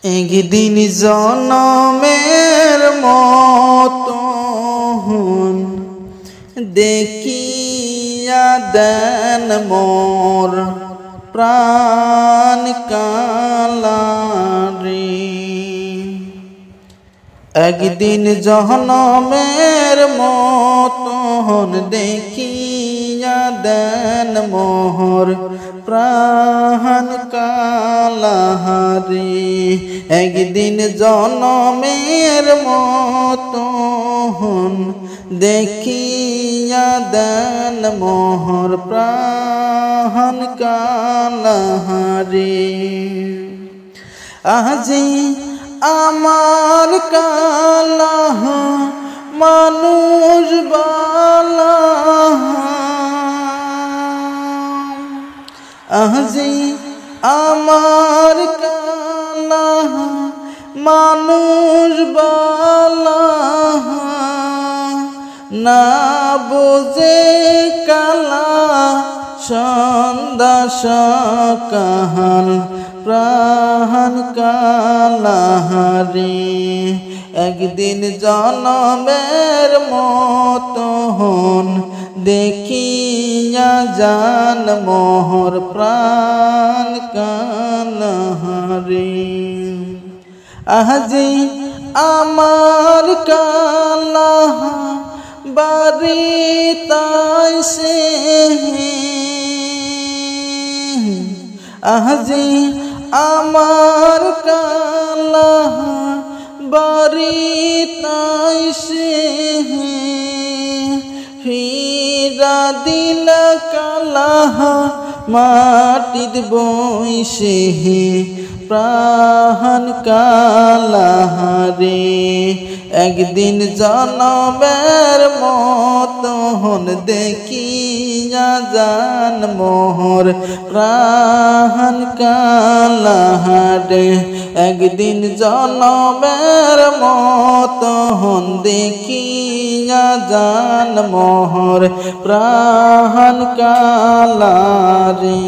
একদিন জনমের মতন দেখিয়া দেন মোর প্রাণ কালারে। একদিন জনমের মতন দেখিয়া দেন মোর প্রাণ কালারে। একদিন জনমের মতন দেখিয়া দেন মোর প্রাণ কালারে। আজি আমার কালাহ মানুষ বালা, আজি আমার কালাহ মানুষ বালা, না বোঝে কালা সন্ধ্যা সকাল প্রাণ কালারে। একদিন জনমের মতন দেখিয়া জান মোর প্রাণ কালারে। আজি আমার কালাহ বাড়ি তাইছে, আজি আমার কালাহ বাড়ি তাইছে, ফিরা দিল কালাহ মাটিত বইছে প্রাণ কালারে। একদিন জনমের মতন দেখিয়া জান মোর প্রাণ কালারে। একদিন জনমের মতন দেখিয়া জান মোর প্রাণ কালারে।